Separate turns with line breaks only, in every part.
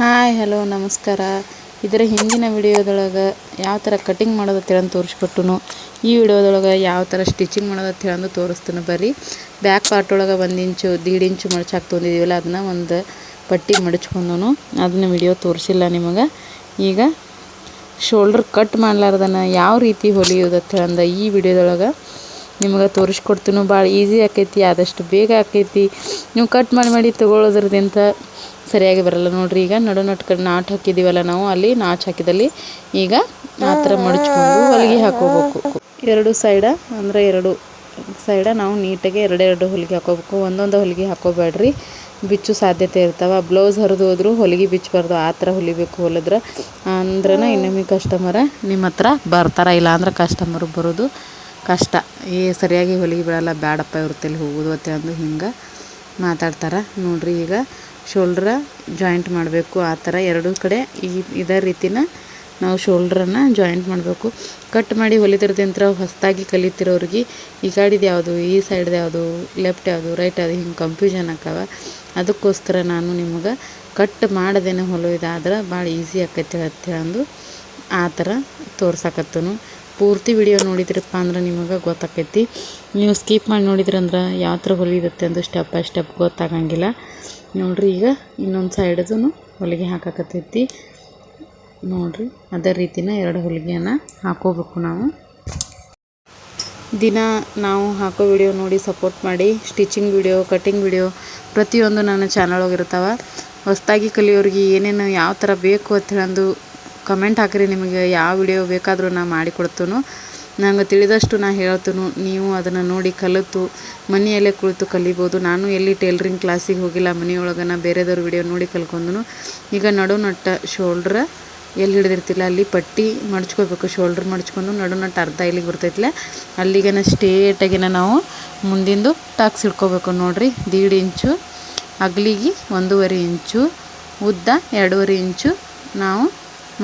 Hi hello ನಮಸ್ಕಾರ. ಇದರ ಹಿಂದಿನ ವಿಡಿಯೋದೊಳಗೆ ಯಾವ ಥರ ಕಟಿಂಗ್ ಮಾಡೋದು ಅಂತೇಳಿ ತೋರಿಸ್ಕೊಟ್ಟನು. ಈ ವಿಡಿಯೋದೊಳಗೆ ಯಾವ ಥರ ಸ್ಟಿಚಿಂಗ್ ಮಾಡೋದು ಅಂತೇಳಿ ತೋರಿಸ್ತೀನಿ. ಬರ್ರಿ. ಬ್ಯಾಕ್ ಪಾರ್ಟ್ ಒಳಗೆ 1 ಇಂಚು 1.5 ಇಂಚು ಮಡಚಾಕ್ ತೊಗೊಂಡಿದ್ದೀವಲ್ಲ ಅದನ್ನ ಒಂದು ಪಟ್ಟಿ ಮಡಚ್ಕೊಂಡನು. ಅದನ್ನ ವಿಡಿಯೋ ತೋರಿಸಿಲ್ಲ ನಿಮಗೆ. ಈಗ ಶೋಲ್ಡ್ರ್ ಕಟ್ ಮಾಡ್ಲಾರ್ದನ ಯಾವ ರೀತಿ ಹೊಲಿಯೋದು ಅಂತೇಳಿ ಈ ವಿಡಿಯೋದೊಳಗೆ ನಿಮಗೆ ತೋರಿಸ್ಕೊಡ್ತೀನಿ. ಭಾಳ ಈಸಿ ಆಕೈತಿ, ಆದಷ್ಟು ಬೇಗ ಆಕೈತಿ. ನೀವು ಕಟ್ ಮಾಡಿ ತೊಗೊಳೋದ್ರದಿಂದ ಸರಿಯಾಗಿ ಬರಲ್ಲ ನೋಡ್ರಿ. ಈಗ ನಡು ಕಡೆ ನಾಟ್ ಹಾಕಿದ್ದೀವಲ್ಲ ನಾವು, ಅಲ್ಲಿ ನಾಚ್ ಹಾಕಿದಲ್ಲಿ ಈಗ ಆ ಥರ ಮಡಚ್ಕೊಂಡು ಹೊಲಿಗೆ ಹಾಕೋಬೇಕು. ಎರಡು ಸೈಡ ಅಂದರೆ ಎರಡು ಸೈಡ ನಾವು ನೀಟಾಗಿ ಎರಡೆರಡು ಹೊಲಿಗೆ ಹಾಕೋಬೇಕು. ಒಂದೊಂದು ಹೊಲಿಗೆ ಹಾಕೋಬೇಡ್ರಿ, ಬಿಚ್ಚು ಸಾಧ್ಯತೆ ಇರ್ತಾವೆ. ಬ್ಲೌಸ್ ಹರಿದು ಹೋದ್ರೂ ಹೊಲಿಗೆ ಬಿಚ್ಚಬಾರ್ದು, ಆ ಥರ ಹೊಲಿಬೇಕು. ಹೊಲಿದ್ರೆ ಅಂದ್ರೆ ಇನ್ನೊಮ್ಮೆ ಕಸ್ಟಮರ ನಿಮ್ಮ ಹತ್ರ ಬರ್ತಾರೆ, ಇಲ್ಲ ಅಂದ್ರೆ ಕಸ್ಟಮರ್ ಬರೋದು ಕಷ್ಟ. ಸರಿಯಾಗಿ ಹೊಲಿಗೆ ಬಿಡಲ್ಲ, ಬ್ಯಾಡಪ್ಪ ಇವ್ರತೆಲ್ಲಿ ಹೋಗೋದು ಅಂತ ಹಿಂಗೆ ಮಾತಾಡ್ತಾರೆ ನೋಡ್ರಿ. ಈಗ ಶೋಲ್ಡ್ರ ಜಾಯಿಂಟ್ ಮಾಡಬೇಕು. ಆ ಥರ ಎರಡೂ ಕಡೆ ಇದೇ ರೀತಿನ ನಾವು ಶೋಲ್ಡ್ರನ್ನು ಜಾಯಿಂಟ್ ಮಾಡಬೇಕು. ಕಟ್ ಮಾಡಿ ಹೊಲಿದ್ರದಿಂತ್ರ ಹೊಸದಾಗಿ ಕಲಿತಿರೋರಿಗೆ ಈ ಕಡೆದು ಯಾವುದು, ಈ ಸೈಡ್ದು ಯಾವುದು, ಲೆಫ್ಟ್ ಯಾವುದು, ರೈಟ್ ಯಾವುದು ಹಿಂಗೆ ಕನ್ಫ್ಯೂಷನ್ ಆಕ್ಕವ. ಅದಕ್ಕೋಸ್ಕರ ನಾನು ನಿಮಗೆ ಕಟ್ ಮಾಡದೇನೆ ಹೊಲಿಯೋದಾದ್ರೆ ಭಾಳ ಈಸಿ ಆಕೈತೆ ಅಂತೇಳಂದು ಆ ಥರ ತೋರ್ಸಕತ್ತನು. ಪೂರ್ತಿ ವಿಡಿಯೋ ನೋಡಿದ್ರಪ್ಪ ಅಂದ್ರೆ ನಿಮಗೆ ಗೊತ್ತಾಕೈತಿ. ನೀವು ಸ್ಕಿಪ್ ಮಾಡಿ ನೋಡಿದ್ರಂದ್ರೆ ಯಾವ ಥರ ಹೊಲಿಯುತ್ತೆ ಅಂದು ಸ್ಟೆಪ್ ಬೈ ಸ್ಟೆಪ್ ಗೊತ್ತಾಗಂಗಿಲ್ಲ ನೋಡ್ರಿ. ಈಗ ಇನ್ನೊಂದು ಸೈಡದು ಹೊಲಿಗೆ ಹಾಕಕತ್ತೈತಿ ನೋಡ್ರಿ. ಅದೇ ರೀತಿನ ಎರಡು ಹೊಲಿಗೆಯನ್ನು ಹಾಕೋಬೇಕು. ನಾವು ದಿನ ನಾವು ಹಾಕೋ ವಿಡಿಯೋ ನೋಡಿ ಸಪೋರ್ಟ್ ಮಾಡಿ. ಸ್ಟಿಚಿಂಗ್ ವಿಡಿಯೋ, ಕಟಿಂಗ್ ವಿಡಿಯೋ ಪ್ರತಿಯೊಂದು ನನ್ನ ಚಾನಲ್ ಹೋಗಿರ್ತಾವೆ. ಹೊಸದಾಗಿ ಕಲಿಯೋರಿಗೆ ಏನೇನು ಯಾವ ಥರ ಬೇಕು ಅಂತ ಹೇಳಂದು ಕಮೆಂಟ್ ಹಾಕಿರಿ. ನಿಮಗೆ ಯಾವ ವಿಡಿಯೋ ಬೇಕಾದರೂ ನಾನು ಮಾಡಿಕೊಡ್ತೀನಿ. ನಂಗೆ ತಿಳಿದಷ್ಟು ನಾನು ಹೇಳ್ತೀನಿ. ನೀವು ಅದನ್ನು ನೋಡಿ ಕಲಿತು ಮನೆಯಲ್ಲೇ ಕುಳಿತು ಕಲಿಬೋದು. ನಾನು ಎಲ್ಲಿ ಟೇಲರಿಂಗ್ ಕ್ಲಾಸಿಗೆ ಹೋಗಿಲ್ಲ, ಮನೆಯೊಳಗೆ ನಾ ಬೇರೆದವ್ರ ವಿಡಿಯೋ ನೋಡಿ ಕಲ್ಕೊಂಡನು. ಈಗ ನಡುನಟ್ಟ ಶೋಲ್ಡ್ರ ಎಲ್ಲಿ ಹಿಡಿದಿರ್ತಿಲ್ಲ ಅಲ್ಲಿ ಪಟ್ಟಿ ಮಡ್ಚ್ಕೋಬೇಕು. ಶೋಲ್ಡ್ರ್ ಮಡ್ಚ್ಕೊಂಡು ನಡುನಟ್ಟು ಅರ್ಧ ಇಲ್ಲಿಗೆ ಬರ್ತೈತಿಲ್ಲ ಅಲ್ಲಿಗೆ ಸ್ಟೇಟಾಗಿನ ನಾವು ಮುಂದಿಂದು ಟಕ್ಸ್ ಹಿಡ್ಕೋಬೇಕು ನೋಡ್ರಿ. 1.5 ಇಂಚು ಅಗಲಿಗೆ 1.5 ಇಂಚು ಉದ್ದ 2.5 ಇಂಚು ನಾವು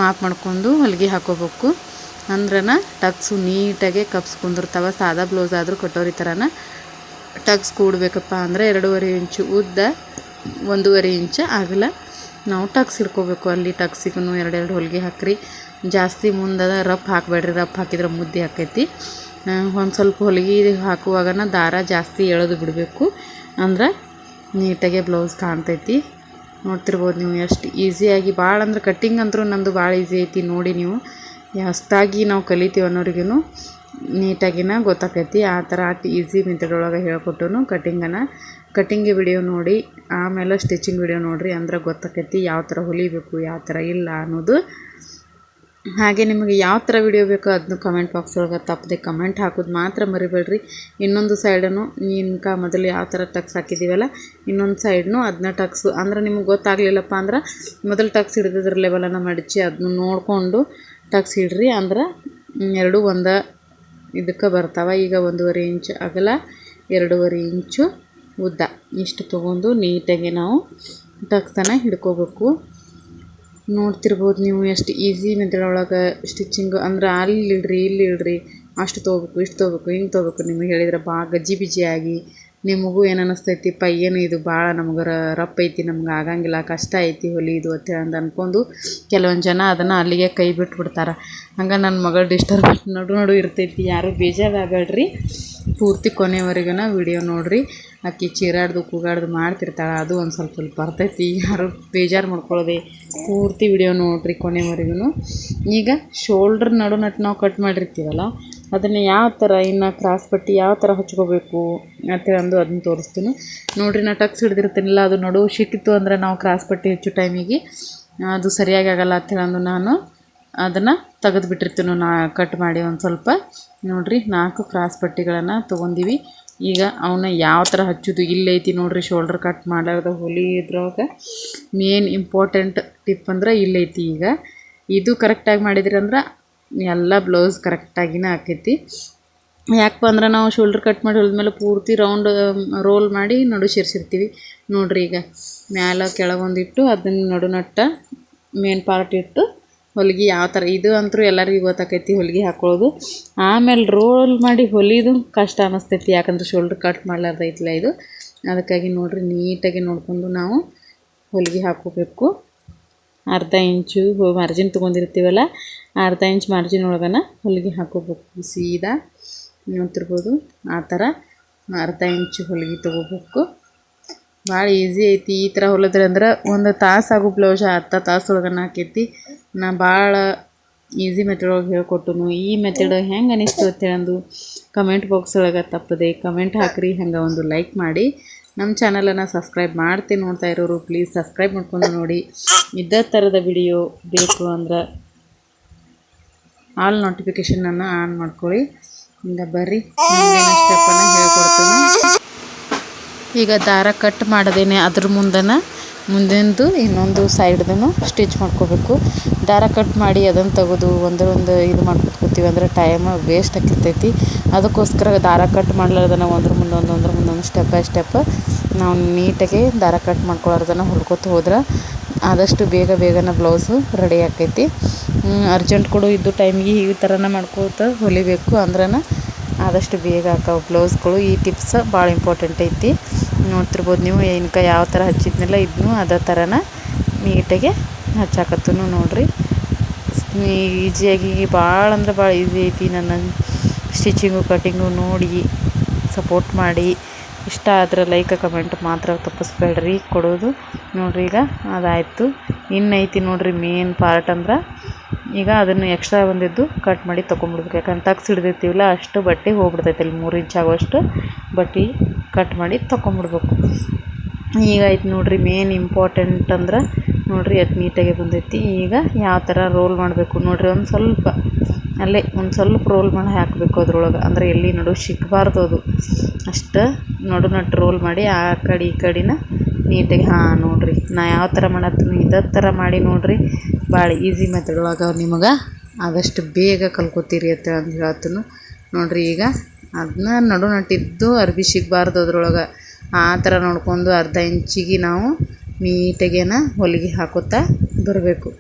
ಮಾಪ್ ಮಾಡ್ಕೊಂಡು ಹೊಲಿಗೆ ಹಾಕೋಬೇಕು. ಅಂದ್ರನ ಟಕ್ಸು ನೀಟಾಗೆ ಕಪ್ಸ್ ಕುಂದಿರ್ತಾವೆ. ಸಾದಾ ಬ್ಲೌಸ್ ಆದರೂ ಕಟೋರಿ ಥರನ ಟಕ್ಸ್ ಕೂಡಬೇಕಪ್ಪ ಅಂದರೆ 2.5 ಇಂಚು ಉದ್ದ 1.5 ಇಂಚು ಅಗಲ ನಾವು ಟಕ್ಸ್ ಹಿಡ್ಕೋಬೇಕು. ಅಲ್ಲಿ ಟಕ್ಸಿಗೂ 2 ಹೊಲಿಗೆ ಹಾಕ್ರಿ. ಜಾಸ್ತಿ ಮುಂದದ ರಫ್ ಹಾಕಬೇಡ್ರಿ, ರಫ್ ಹಾಕಿದ್ರೆ ಮುದ್ದೆ ಹಾಕೈತಿ. ಒಂದು ಸ್ವಲ್ಪ ಹೊಲಿಗೆ ಹಾಕುವಾಗನ ದಾರ ಜಾಸ್ತಿ ಎಳೆದು ಬಿಡಬೇಕು, ಅಂದ್ರೆ ನೀಟಾಗೆ ಬ್ಲೌಸ್ ಕಾಣ್ತೈತಿ. ನೋಡ್ತಿರ್ಬೋದು ನೀವು ಎಷ್ಟು ಈಸಿಯಾಗಿ. ಭಾಳ ಅಂದ್ರೆ ಕಟ್ಟಿಂಗ್ ಅಂತೂ ನಂದು ಭಾಳ ಈಸಿ ಐತಿ ನೋಡಿ. ನೀವು ಹೊಸ್ದಾಗಿ ನಾವು ಕಲಿತೀವಿ ಅನ್ನೋರಿಗೂ ನೀಟಾಗಿನ ಗೊತ್ತಾಕೈತಿ. ಆ ಥರ ಈಸಿ ಮೆಥಡೊಳಗೆ ಹೇಳ್ಕೊಟ್ಟು ಕಟ್ಟಿಂಗ್ ವಿಡಿಯೋ ನೋಡಿ ಆಮೇಲೆ ಸ್ಟಿಚಿಂಗ್ ವಿಡಿಯೋ ನೋಡಿರಿ, ಅಂದ್ರೆ ಗೊತ್ತಾಕೈತಿ ಯಾವ ಥರ ಹೊಲಿಬೇಕು ಯಾವ ಥರ ಇಲ್ಲ ಅನ್ನೋದು. ಹಾಗೆ ನಿಮಗೆ ಯಾವ ಥರ ವಿಡಿಯೋ ಬೇಕೋ ಅದನ್ನು ಕಮೆಂಟ್ ಬಾಕ್ಸ್ ಒಳಗೆ ತಪ್ಪದೆ ಕಮೆಂಟ್ ಹಾಕೋದು ಮಾತ್ರ ಮರಿಬೇಡ್ರಿ. ಇನ್ನೊಂದು ಸೈಡನ್ನು ಮೊದಲು ಯಾವ ಥರ ಟಕ್ಸ್ ಹಾಕಿದ್ದೀವಲ್ಲ ಇನ್ನೊಂದು ಸೈಡ್ನು ಅದನ್ನ ಟಕ್ಸು ಅಂದ್ರೆ ನಿಮ್ಗೆ ಗೊತ್ತಾಗಲಿಲ್ಲಪ್ಪ ಅಂದ್ರೆ ಮೊದಲು ಟಕ್ಸ್ ಹಿಡಿದಿದ್ರ ಲೆವೆಲನ್ನು ಮಡಚಿ ಅದನ್ನು ನೋಡಿಕೊಂಡು ಟಕ್ಸ್ ಹಿಡ್ರಿ. ಅಂದ್ರೆ ಎರಡು ಒಂದು ಇದಕ್ಕೆ ಬರ್ತಾವೆ. ಈಗ 1.5 ಇಂಚು ಅಗಲ 2.5 ಇಂಚು ಉದ್ದ ಇಷ್ಟು ತೊಗೊಂಡು ನೀಟಾಗಿ ನಾವು ಟಕ್ಸನ್ನು ಹಿಡ್ಕೋಬೇಕು. ನೋಡ್ತಿರ್ಬೋದು ನೀವು ಎಷ್ಟು ಈಸಿ ಮೆಥಡೊಳಗೆ ಸ್ಟಿಚಿಂಗು. ಅಂದ್ರೆ ಅಲ್ಲಿ ಇಡ್ರಿ ಇಲ್ಲಿ ಇಡ್ರಿ, ಅಷ್ಟು ತೊಗೋಬೇಕು ಇಷ್ಟು ತೊಗೋಬೇಕು ಹಿಂಗೆ ತೊಗೋಬೇಕು. ನಿಮಗೆ ಹೇಳಿದ್ರೆ ಭಾಳ ಗಜ್ಜಿ ಬಿಜಿಯಾಗಿ ನಿಮಗೂ ಏನು ಅನ್ನಿಸ್ತೈತಿಪ್ಪ, ಏನು ಇದು ಭಾಳ ನಮ್ಗೆ ರಫ್ ಐತಿ, ನಮ್ಗೆ ಆಗಂಗಿಲ್ಲ, ಕಷ್ಟ ಐತಿ ಹೊಲಿದು ಅಂತೇಳಿ ಅಂದ್ಕೊಂಡು ಕೆಲವೊಂದು ಜನ ಅದನ್ನು ಅಲ್ಲಿಗೆ ಕೈ ಬಿಟ್ಬಿಡ್ತಾರೆ. ಹಂಗೆ ನನ್ನ ಮಗಳು ಡಿಸ್ಟರ್ಬ್ ನಡು ಇರ್ತೈತಿ. ಯಾರು ಬೇಜಾರಾಗಬೇಡ್ರಿ, ಪೂರ್ತಿ ಕೊನೆವರೆಗೂ ವಿಡಿಯೋ ನೋಡಿರಿ. ಆಕಿ ಚೀರಾಡ್ದು ಕೂಗಾಡ್ದು ಮಾಡ್ತಿರ್ತಾಳೆ, ಅದು ಒಂದು ಸ್ವಲ್ಪ ಬರ್ತೈತಿ. ಯಾರು ಬೇಜಾರು ಮಾಡ್ಕೊಳ್ಳೋದೆ, ಪೂರ್ತಿ ವಿಡಿಯೋ ನೋಡಿರಿ ಕೊನೆವರೆಗೂ. ಈಗ ಶೋಲ್ಡ್ರ್ ನಡುನಟ್ಟು ನಾವು ಕಟ್ ಮಾಡಿರ್ತೀವಲ್ಲ ಅದನ್ನು ಯಾವ ಥರ ಇನ್ನು ಕ್ರಾಸ್ ಪಟ್ಟಿ ಯಾವ ಥರ ಹಚ್ಕೋಬೇಕು ಅಂತೇಳಿ ಅದನ್ನು ತೋರಿಸ್ತೀನಿ ನೋಡಿರಿ. ನಾ ಟಕ್ಸ್ ಹಿಡ್ದಿರ್ತೀನಿಲ್ಲ ಅದು ನಡು ಸಿಕ್ಕಿತ್ತು ಅಂದರೆ ನಾವು ಕ್ರಾಸ್ ಪಟ್ಟಿ ಹೆಚ್ಚು ಟೈಮಿಗೆ ಅದು ಸರಿಯಾಗಿ ಆಗಲ್ಲ ಅಂತೇಳಿ ನಾನು ಅದನ್ನು ತೆಗೆದುಬಿಟ್ಟಿರ್ತೀನಿ. ಕಟ್ ಮಾಡಿ ಒಂದು ಸ್ವಲ್ಪ ನೋಡಿರಿ 4 ಕ್ರಾಸ್ ಪಟ್ಟಿಗಳನ್ನು ತೊಗೊಂಡಿವಿ. ಈಗ ಅವನ್ನ ಯಾವ ಥರ ಹಚ್ಚೋದು ಇಲ್ಲೈತಿ ನೋಡಿರಿ. ಶೋಲ್ಡ್ರ್ ಕಟ್ ಮಾಡಾರ್ದ ಹೊಲಿಯೋದ್ರೊಳಗೆ ಮೇನ್ ಇಂಪಾರ್ಟೆಂಟ್ ಟಿಪ್ ಅಂದ್ರೆ ಇಲ್ಲೈತಿ. ಈಗ ಇದು ಕರೆಕ್ಟಾಗಿ ಮಾಡಿದ್ರಿ ಅಂದ್ರೆ ಎಲ್ಲ ಬ್ಲೌಸ್ ಕರೆಕ್ಟಾಗಿನೇ ಆಕೈತಿ. ಯಾಕಪ್ಪ ಅಂದ್ರೆ ನಾವು ಶೋಲ್ಡ್ರ್ ಕಟ್ ಮಾಡಿ ಹೊಲಿದ್ಮೇಲೆ ಪೂರ್ತಿ ರೌಂಡ್ ರೋಲ್ ಮಾಡಿ ನಡು ಸೇರಿಸಿರ್ತೀವಿ ನೋಡಿರಿ. ಈಗ ಮ್ಯಾಲೆ ಕೆಳಗೊಂದಿಟ್ಟು ಅದನ್ನು ನಡುನಟ್ಟ ಮೇನ್ ಪಾರ್ಟ್ ಇಟ್ಟು ಹೊಲಿಗೆ ಯಾವ ಥರ ಇದು ಅಂತೂ ಎಲ್ಲರಿಗೂ ಗೊತ್ತಾಕೈತಿ ಹೊಲಿಗೆ ಹಾಕೊಳ್ಳೋದು. ಆಮೇಲೆ ರೋಲ್ ಮಾಡಿ ಹೊಲಿದು ಕಷ್ಟ ಅನ್ನಿಸ್ತೈತಿ, ಯಾಕಂದ್ರೆ ಶೋಲ್ಡ್ರ್ ಕಟ್ ಮಾಡ್ಲಾರ್ದೈತಿಲ್ಲ ಇದು. ಅದಕ್ಕಾಗಿ ನೋಡಿರಿ ನೀಟಾಗಿ ನೋಡ್ಕೊಂಡು ನಾವು ಹೊಲಿಗೆ ಹಾಕೋಬೇಕು. ಅರ್ಧ ಇಂಚು ಮಾರ್ಜಿನ್ ತೊಗೊಂಡಿರ್ತೀವಲ್ಲ ಅರ್ಧ ಇಂಚ್ ಮಾರ್ಜಿನ್ ಒಳಗನ ಹೊಲಿಗೆ ಹಾಕೋಬೇಕು. ಸೀದಾ ನೋಡ್ತಿರ್ಬೋದು ಆ ಥರ ಅರ್ಧ ಇಂಚು ಹೊಲಿಗೆ ತೊಗೋಬೇಕು. ಭಾಳ ಈಸಿ ಐತಿ. ಈ ಥರ ಹೊಲಿದ್ರೆ ಅಂದ್ರೆ ಒಂದು ತಾಸು ಆಗೋ ಬ್ಲೌಸ್ ಅರ್ಧ ತಾಸು ಒಳಗನ ಆಕೈತಿ. ನಾ ಭಾಳ ಈಸಿ ಮೆಥಡ್ ಒಳಗೆ ಹೇಳ್ಕೊಟ್ಟನು. ಈ ಮೆಥಡ್ ಹೆಂಗೆ ಅನಿಸ್ತು ಅಂತೇಳಂದು ಕಮೆಂಟ್ ಬಾಕ್ಸ್ ಒಳಗೆ ತಪ್ಪದೆ ಕಮೆಂಟ್ ಹಾಕಿರಿ. ಹಂಗೆ ಒಂದು ಲೈಕ್ ಮಾಡಿ. ನಮ್ಮ ಚಾನಲನ್ನು ಸಬ್ಸ್ಕ್ರೈಬ್ ಮಾಡ್ತೀನಿ. ನೋಡ್ತಾ ಇರೋರು ಪ್ಲೀಸ್ ಸಬ್ಸ್ಕ್ರೈಬ್ ಮಾಡ್ಕೊಂಡು ನೋಡಿ. ಇದೇ ಥರದ ವಿಡಿಯೋ ಬೇಕು ಅಂದ್ರೆ ಆಲ್ ನೋಟಿಫಿಕೇಷನನ್ನು ಆನ್ ಮಾಡ್ಕೊಳ್ಳಿ. ಹಿಂಗೆ ಬರ್ರಿ ಮುಂದಿನ ಸ್ಟೆಪ್ಪನ್ನು ಹೇಳ್ಕೊಡ್ತೀನಿ. ಈಗ ದಾರ ಕಟ್ ಮಾಡದೇನೆ ಅದ್ರ ಮುಂದಿಂದು ಇನ್ನೊಂದು ಸೈಡ್ದೂ ಸ್ಟಿಚ್ ಮಾಡ್ಕೋಬೇಕು. ದಾರ ಕಟ್ ಮಾಡಿ ಅದನ್ನು ತೆಗೆದು ಒಂದು ಇದು ಮಾಡ್ಕೊತೀವಿ ಅಂದ್ರೆ ಟೈಮ್ ವೇಸ್ಟ್ ಆಗಿರ್ತೈತಿ. ಅದಕ್ಕೋಸ್ಕರ ದಾರ ಕಟ್ ಮಾಡ್ಲಾರ್ದನ ಒಂದ್ರ ಮುಂದೊಂದು ಸ್ಟೆಪ್ ಬೈ ಸ್ಟೆಪ್ ನಾವು ನೀಟಾಗಿ ದಾರ ಕಟ್ ಮಾಡ್ಕೊಳ್ಳಾರ್ದನ ಹೊಲ್ಕೊತ ಹೋದ್ರೆ ಆದಷ್ಟು ಬೇಗನೆ ಬ್ಲೌಸು ರೆಡಿ ಆಕೈತಿ. ಅರ್ಜೆಂಟ್ ಕೊಡು ಇದ್ದು ಟೈಮಿಗೆ ಈ ಥರನ ಮಾಡ್ಕೋತ ಹೊಲಿಬೇಕು ಅಂದ್ರೆ ಆದಷ್ಟು ಬೇಗ ಆಕಾವು ಬ್ಲೌಸ್ಗಳು. ಈ ಟಿಪ್ಸ್ ಭಾಳ ಇಂಪಾರ್ಟೆಂಟ್ ಐತಿ. ನೋಡ್ತಿರ್ಬೋದು ನೀವು ಏನಕ್ಕೆ ಯಾವ ಥರ ಹಚ್ಚಿದ್ನೆಲ್ಲ ಇದನ್ನು ಅದೇ ಥರನ ನೀಟಾಗಿ ಹಚ್ಚಾಕತ್ತೂ ನೋಡಿರಿ. ಈಸಿಯಾಗಿ ಭಾಳ ಅಂದ್ರೆ ಭಾಳ ಈಸಿ ಐತಿ. ನನ್ನ ಸ್ಟಿಚಿಂಗು ಕಟ್ಟಿಂಗು ನೋಡಿ ಸಪೋರ್ಟ್ ಮಾಡಿ. ಇಷ್ಟ ಆದರೆ ಲೈಕ್ ಕಮೆಂಟ್ ಮಾತ್ರ ತಪ್ಪಿಸ್ಬೇಡ್ರಿ ಕೊಡೋದು. ನೋಡಿರಿ ಈಗ ಅದಾಯಿತು. ಇನ್ನೈತಿ ನೋಡಿರಿ ಮೇನ್ ಪಾರ್ಟ್ ಅಂದ್ರೆ ಈಗ ಅದನ್ನು ಎಕ್ಸ್ಟ್ರಾ ಬಂದಿದ್ದು ಕಟ್ ಮಾಡಿ ತೊಗೊಂಬಿಡ್ಬೇಕು. ಯಾಕಂದ್ರೆ ತಗ್ಸ್ ಹಿಡ್ದಿರ್ತೀವಲ್ಲ ಅಷ್ಟು ಬಟ್ಟೆ ಹೋಗ್ಬಿಡ್ತೈತೆ. ಅಲ್ಲಿ 3 ಇಂಚ್ ಆಗೋಷ್ಟು ಬಟ್ಟೆ ಕಟ್ ಮಾಡಿ ತೊಗೊಂಬಿಡ್ಬೇಕು. ಈಗ ಆಯ್ತು ನೋಡಿರಿ ಮೇನ್ ಇಂಪಾರ್ಟೆಂಟ್ ಅಂದ್ರೆ ನೋಡಿರಿ ಅದು ನೀಟಾಗಿ ಬಂದೈತಿ. ಈಗ ಯಾವ ಥರ ರೋಲ್ ಮಾಡಬೇಕು ನೋಡಿರಿ. ಒಂದು ಸ್ವಲ್ಪ ರೋಲ್ ಮಾಡಿ ಹಾಕಬೇಕು ಅದ್ರೊಳಗೆ. ಅಂದರೆ ಎಲ್ಲಿ ನಡು ಸಿಕ್ಕಬಾರ್ದು ಅದು. ಅಷ್ಟು ನಟ್ಟು ರೋಲ್ ಮಾಡಿ ಆ ಕಡೆ ಈ ಕಡೆನ ನೀಟಾಗಿ ನೋಡಿರಿ ನಾ ಯಾವ ಥರ ಮಾಡತ್ತೀನಿ ಇದೇ ಥರ ಮಾಡಿ ನೋಡಿರಿ. ಭಾಳ ಈಸಿ ಮೆಥಡ್ ಒಳಗೆ ನಿಮಗೆ ಆದಷ್ಟು ಬೇಗ ಕಲ್ಕೋತೀರಿ ಅಂತ ಅಂದು ಹೇಳ್ತೀನಿ ನೋಡಿರಿ. ಈಗ ಅದನ್ನ ನಟ್ಟಿದ್ದು ಅರ್ಬಿ ಸಿಗಬಾರ್ದು ಅದ್ರೊಳಗೆ. ಆ ಥರ ನೋಡ್ಕೊಂಡು ಅರ್ಧ ಇಂಚಿಗೆ ನಾವು ನೀಟಾಗೇನ ಹೊಲಿಗೆ ಹಾಕೋತಾ ಬರಬೇಕು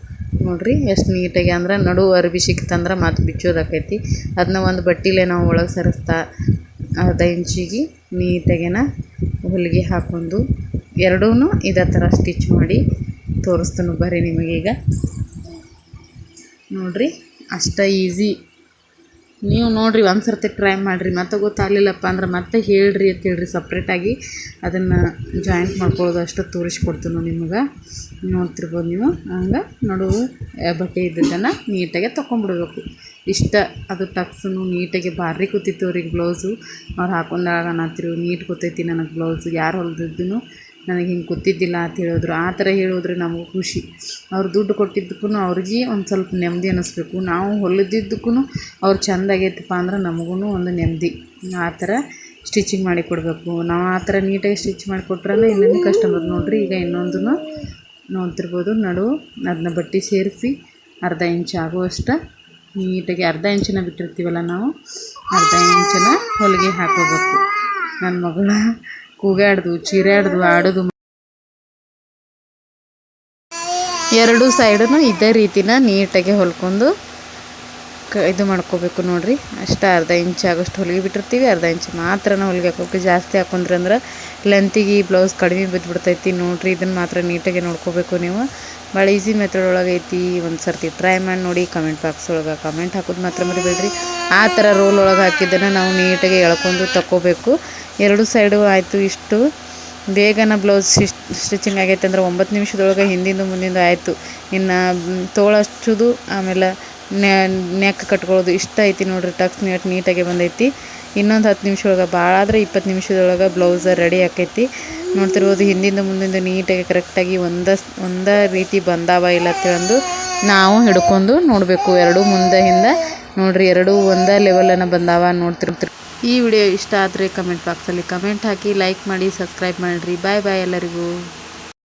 ನೋಡಿರಿ. ಎಷ್ಟು ನೀಟಾಗಿ ಅಂದ್ರೆ ಅರ್ಬಿ ಸಿಕ್ತಂದ್ರೆ ಮತ್ತೆ ಬಿಚ್ಚೋದಾಕೈತಿ. ಅದನ್ನ ಒಂದು ಬಟ್ಟೆಲೇ ನಾವು ಒಳಗೆ ಸರಿಸ್ತಾ ಅರ್ಧ ಇಂಚಿಗೆ ನೀಟಾಗೇನ ಹೊಲಿಗೆ ಹಾಕ್ಕೊಂಡು ಎರಡೂ ಇದೇ ಥರ ಸ್ಟಿಚ್ ಮಾಡಿ ತೋರಿಸ್ತಾನು ಬರ್ರಿ ನಿಮಗೀಗ ನೋಡಿರಿ. ಅಷ್ಟ ಈಸಿ. ನೀವು ನೋಡಿರಿ ಒಂದು ಸರ್ತಿ ಟ್ರೈ ಮಾಡಿರಿ. ಮತ್ತೆ ಗೊತ್ತಾಗಲಿಲ್ಲಪ್ಪ ಅಂದ್ರೆ ಮತ್ತೆ ಹೇಳ್ರಿ ಅಂತ ಹೇಳ್ರಿ. ಸಪ್ರೇಟಾಗಿ ಅದನ್ನು ಜಾಯಿಂಟ್ ಮಾಡ್ಕೊಳ್ಳೋದು ಅಷ್ಟು ತೋರಿಸ್ಕೊಡ್ತೀನಿ ನಿಮಗೆ. ನೋಡ್ತಿರ್ಬೋದು ನೀವು. ಹಂಗೆ ಬಟ್ಟೆ ಇದ್ದದ್ದನ್ನು ನೀಟಾಗಿ ತೊಗೊಂಬಿಡ್ಬೇಕು. ಇಷ್ಟ ಅದು ಟಕ್ಸನ್ನು ನೀಟಾಗಿ ಭಾರಿ ಕೂತಿತ್ತು ಅವ್ರಿಗೆ ಬ್ಲೌಸು. ಅವ್ರು ಹಾಕೊಂಡಾಗ ಅನ್ನತ್ತಿರು ನೀಟ್ ಕೂತೈತಿ ನನಗೆ ಬ್ಲೌಸು. ಯಾರು ಹೊಲ್ದಿದ್ದೂ ನನಗೆ ಹಿಂಗೆ ಕೂತಿದ್ದಿಲ್ಲ ಅಂತ ಹೇಳಿದ್ರು. ಆ ಥರ ಹೇಳಿದ್ರೆ ನಮಗೂ ಖುಷಿ. ಅವ್ರು ದುಡ್ಡು ಕೊಟ್ಟಿದ್ದಕ್ಕೂ ಅವ್ರಿಗೆ ಒಂದು ಸ್ವಲ್ಪ ನೆಮ್ಮದಿ ಅನ್ನಿಸ್ಬೇಕು. ನಾವು ಹೊಲಿದಿದ್ದಕ್ಕೂ ಅವ್ರು ಚೆಂದ ಆಗೈತಪ್ಪ ಅಂದ್ರೆ ನಮಗೂ ಒಂದು ನೆಮ್ಮದಿ. ಆ ಥರ ಸ್ಟಿಚಿಂಗ್ ಮಾಡಿ ಕೊಡಬೇಕು. ನಾವು ಆ ಥರ ನೀಟಾಗಿ ಸ್ಟಿಚ್ ಮಾಡಿಕೊಟ್ರೆ ಇನ್ನೊಂದು ಕಸ್ಟಮರ್ ನೋಡಿರಿ. ಈಗ ಇನ್ನೊಂದು ನೋಡ್ತಿರ್ಬೋದು ಅದನ್ನ ಬಟ್ಟೆ ಸೇರಿಸಿ ಅರ್ಧ ಇಂಚ್ ಆಗುವಷ್ಟು ನೀಟಾಗಿ ಅರ್ಧ ಇಂಚನ್ನ ಬಿಟ್ಟಿರ್ತೀವಲ್ಲ ನಾವು ಅರ್ಧ ಇಂಚನ್ನ ಹೊಲಿಗೆ ಹಾಕೋಬೇಕು. ನನ್ನ ಮಗಳ ಕೂಗಾಡ್ದು ಚೀರಾಡ್ದು ಆಡೋದು. ಎರಡೂ ಸೈಡೂ ಇದೇ ರೀತಿನ ನೀಟಾಗಿ ಹೊಲ್ಕೊಂಡು ಇದು ಮಾಡ್ಕೋಬೇಕು ನೋಡಿರಿ. ಅಷ್ಟು ಅರ್ಧ ಇಂಚ್ ಆಗೋಷ್ಟು ಹೊಲಿಗೆ ಬಿಟ್ಟಿರ್ತೀವಿ. ಅರ್ಧ ಇಂಚ್ ಮಾತ್ರ ಹೊಲಿಗೆ ಹಾಕೋಬೇಕು. ಜಾಸ್ತಿ ಹಾಕೊಂಡ್ರೆ ಅಂದ್ರೆ ಲೆಂತಿಗೆ ಬ್ಲೌಸ್ ಕಡಿಮೆ ಬಿದ್ದುಬಿಡ್ತೈತಿ ನೋಡಿರಿ. ಇದನ್ನು ಮಾತ್ರ ನೀಟಾಗಿ ನೋಡ್ಕೋಬೇಕು ನೀವು. ಭಾಳ ಈಸಿ ಮೆಥಡ್ ಒಳಗೆ ಐತಿ. ಒಂದು ಸರ್ತಿ ಟ್ರೈ ಮಾಡಿ ನೋಡಿ. ಕಮೆಂಟ್ ಬಾಕ್ಸ್ ಒಳಗೆ ಕಮೆಂಟ್ ಹಾಕೋದು ಮಾತ್ರ ಮರಿಬೇಡ್ರಿ. ಆ ಥರ ರೋಲ್ ಒಳಗೆ ಹಾಕಿದ್ದನ್ನು ನಾವು ನೀಟಾಗಿ ಎಳ್ಕೊಂಡು ತಗೋಬೇಕು. ಎರಡು ಸೈಡು ಆಯಿತು. ಇಷ್ಟು ಬೇಗನೆ ಬ್ಲೌಸ್ ಸ್ಟಿಚಿಂಗ್ ಆಗೈತೆ ಅಂದ್ರೆ 9 ನಿಮಿಷದೊಳಗೆ ಹಿಂದಿಂದು ಮುಂದಿಂದು ಆಯಿತು. ಇನ್ನು ತೋಳು ಹಚ್ಚೋದು ಆಮೇಲೆ ನೆಕ್ ಕಟ್ಕೊಳ್ಳೋದು ಇಷ್ಟ ಐತಿ ನೋಡಿರಿ. ಟಕ್ಸ್ ನೀಟಾಗಿ ಬಂದೈತಿ. ಇನ್ನೊಂದು 10 ನಿಮಿಷ ಒಳಗೆ ಭಾಳ ಆದರೆ 20 ನಿಮಿಷದೊಳಗೆ ಬ್ಲೌಸ್ ರೆಡಿ ಆಕೈತಿ. ನೋಡ್ತಿರ್ಬೋದು ಹಿಂದಿಂದ ಮುಂದಿಂದು ನೀಟಾಗಿ ಕರೆಕ್ಟಾಗಿ ಒಂದೇ ರೀತಿ ಬಂದಾವ ಇಲ್ಲ ಅಂತೇಳಂದು ನಾವು ಹಿಡ್ಕೊಂಡು ನೋಡಬೇಕು. ಎರಡೂ ಮುಂದೆ ಹಿಂದೆ ನೋಡಿರಿ. ಎರಡೂ ಒಂದೇ ಲೆವೆಲನ್ನು ಬಂದಾವ ನೋಡ್ತಿರ್ತೀರಿ. ಈ ವಿಡಿಯೋ ಇಷ್ಟ ಆದರೆ ಕಮೆಂಟ್ ಬಾಕ್ಸಲ್ಲಿ ಕಮೆಂಟ್ ಹಾಕಿ ಲೈಕ್ ಮಾಡಿ ಸಬ್ಸ್ಕ್ರೈಬ್ ಮಾಡಿರಿ. ಬಾಯ್ ಎಲ್ಲರಿಗೂ.